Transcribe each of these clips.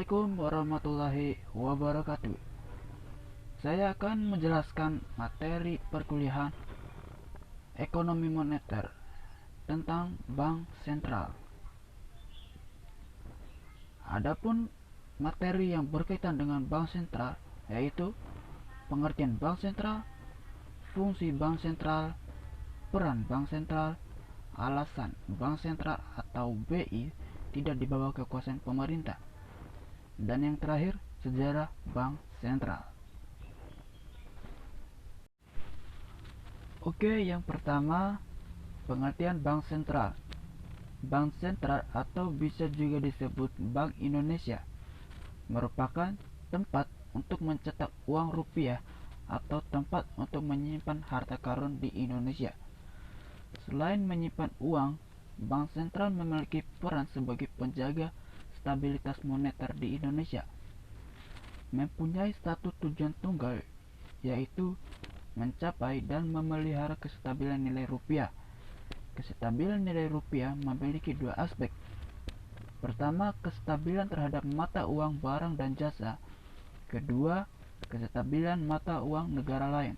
Assalamualaikum warahmatullahi wabarakatuh. Saya akan menjelaskan materi perkuliahan ekonomi moneter tentang bank sentral. Adapun materi yang berkaitan dengan bank sentral yaitu pengertian bank sentral, fungsi bank sentral, peran bank sentral, alasan bank sentral atau BI tidak di bawah kekuasaan pemerintah, dan yang terakhir sejarah bank sentral. Oke, yang pertama pengertian bank sentral. Bank sentral atau bisa juga disebut Bank Indonesia merupakan tempat untuk mencetak uang rupiah atau tempat untuk menyimpan harta karun di Indonesia. Selain menyimpan uang, bank sentral memiliki peran sebagai penjaga stabilitas moneter di Indonesia. Mempunyai satu tujuan tunggal, yaitu mencapai dan memelihara kestabilan nilai rupiah. Kestabilan nilai rupiah memiliki dua aspek. Pertama, kestabilan terhadap mata uang barang dan jasa. Kedua, kestabilan mata uang negara lain.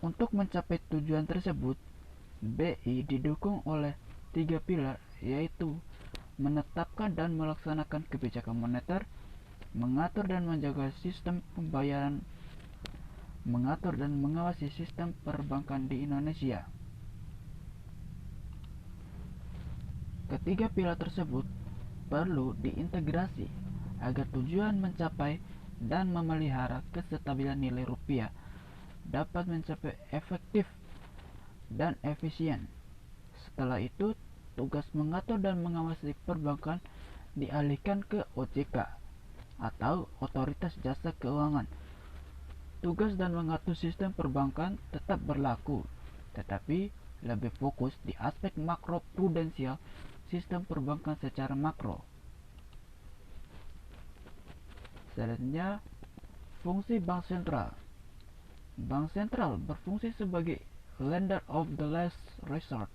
Untuk mencapai tujuan tersebut, BI didukung oleh tiga pilar, yaitu menetapkan dan melaksanakan kebijakan moneter, mengatur dan menjaga sistem pembayaran, mengatur dan mengawasi sistem perbankan di Indonesia. Ketiga pilar tersebut perlu diintegrasi agar tujuan mencapai dan memelihara kestabilan nilai rupiah dapat mencapai efektif dan efisien. Setelah itu, tugas mengatur dan mengawasi perbankan dialihkan ke OJK atau Otoritas Jasa Keuangan. Tugas dan mengatur sistem perbankan tetap berlaku, tetapi lebih fokus di aspek makro prudensial sistem perbankan secara makro. Selanjutnya, fungsi bank sentral. Bank sentral berfungsi sebagai lender of the last resort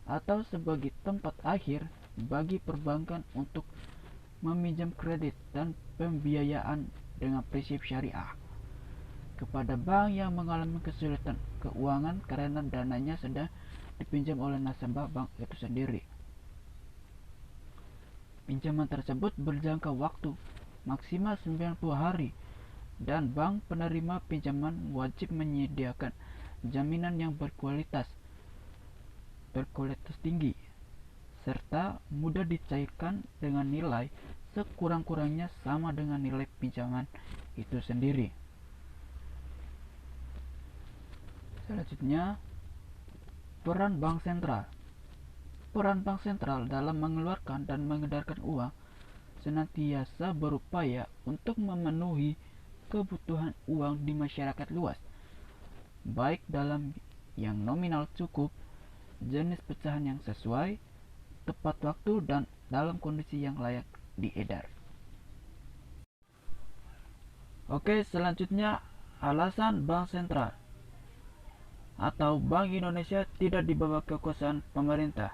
atau sebagai tempat akhir bagi perbankan untuk meminjam kredit dan pembiayaan dengan prinsip syariah kepada bank yang mengalami kesulitan keuangan karena dananya sedang dipinjam oleh nasabah bank itu sendiri. Pinjaman tersebut berjangka waktu maksimal 90 hari dan bank penerima pinjaman wajib menyediakan jaminan yang berkualitas tinggi serta mudah dicairkan dengan nilai sekurang-kurangnya sama dengan nilai pinjaman itu sendiri. Selanjutnya, peran bank sentral. Peran bank sentral dalam mengeluarkan dan mengedarkan uang senantiasa berupaya untuk memenuhi kebutuhan uang di masyarakat luas, baik dalam yang nominal cukup, jenis pecahan yang sesuai, tepat waktu, dan dalam kondisi yang layak diedar. Oke, selanjutnya alasan bank sentral atau Bank Indonesia tidak di bawah kekuasaan pemerintah.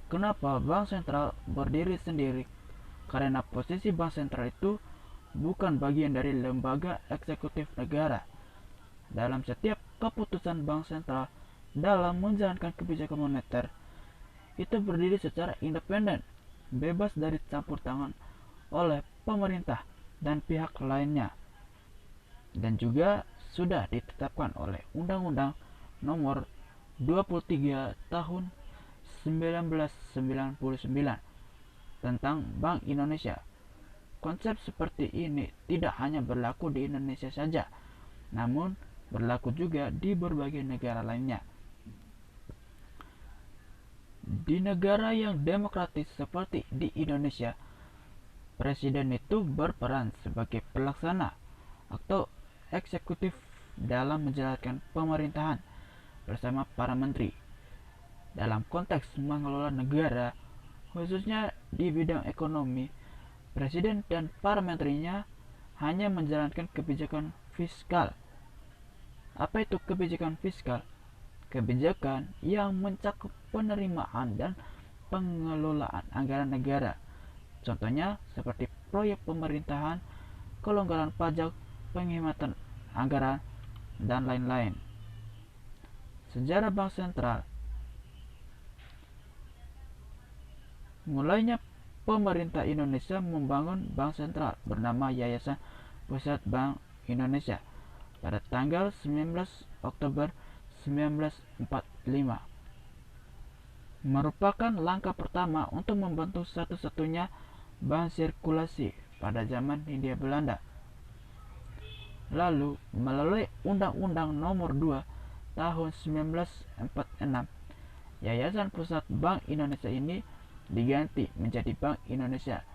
Kenapa bank sentral berdiri sendiri? Karena posisi bank sentral itu bukan bagian dari lembaga eksekutif negara. Dalam setiap keputusan bank sentral dalam menjalankan kebijakan moneter itu berdiri secara independen, bebas dari campur tangan oleh pemerintah dan pihak lainnya, dan juga sudah ditetapkan oleh Undang-Undang Nomor 23 Tahun 1999 tentang Bank Indonesia. Konsep seperti ini tidak hanya berlaku di Indonesia saja, namun berlaku juga di berbagai negara lainnya. Di negara yang demokratis seperti di Indonesia, presiden itu berperan sebagai pelaksana atau eksekutif dalam menjalankan pemerintahan bersama para menteri. Dalam konteks mengelola negara, khususnya di bidang ekonomi, presiden dan para menterinya hanya menjalankan kebijakan fiskal. Apa itu kebijakan fiskal? Kebijakan yang mencakup penerimaan dan pengelolaan anggaran negara. Contohnya seperti proyek pemerintahan, kelonggaran pajak, penghematan anggaran, dan lain-lain. Sejarah Bank Sentral. Mulainya pemerintah Indonesia membangun bank sentral bernama Yayasan Pusat Bank Indonesia pada tanggal 19 Oktober 1945. Merupakan langkah pertama untuk membentuk satu-satunya bank sirkulasi pada zaman Hindia Belanda. Lalu, melalui Undang-Undang Nomor 2 Tahun 1946, Yayasan Pusat Bank Indonesia ini diganti menjadi Bank Indonesia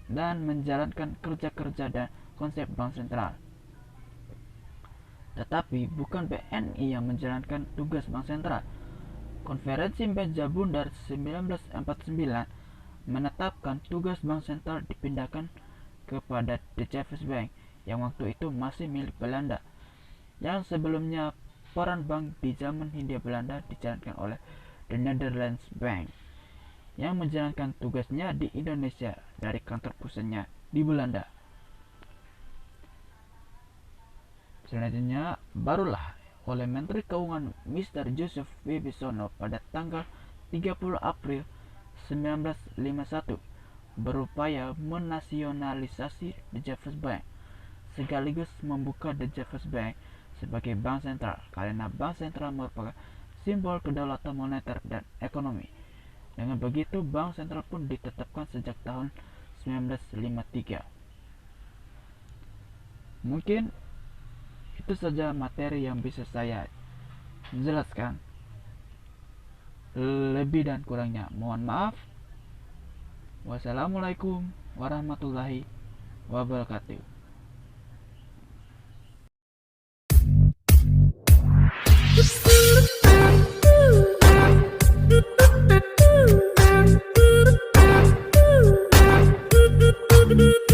dan menjalankan kerja-kerja dan konsep bank sentral. Tetapi bukan BNI yang menjalankan tugas bank sentral. Konferensi Meja Bundar 1949 menetapkan tugas bank sentral dipindahkan kepada The Jeffers Bank yang waktu itu masih milik Belanda. Yang sebelumnya peran bank di zaman Hindia Belanda dijalankan oleh The Netherlands Bank yang menjalankan tugasnya di Indonesia dari kantor pusatnya di Belanda. Selanjutnya, barulah oleh Menteri Keuangan Mr. Joseph Wibisono pada tanggal 30 April 1951 berupaya menasionalisasi The Jeffers Bank, sekaligus membuka The Jeffers Bank sebagai bank sentral, karena bank sentral merupakan simbol kedaulatan moneter dan ekonomi. Dengan begitu, bank sentral pun ditetapkan sejak tahun 1953. Mungkin itu saja materi yang bisa saya jelaskan. Lebih dan kurangnya mohon maaf. Wassalamualaikum warahmatullahi wabarakatuh. Thank you.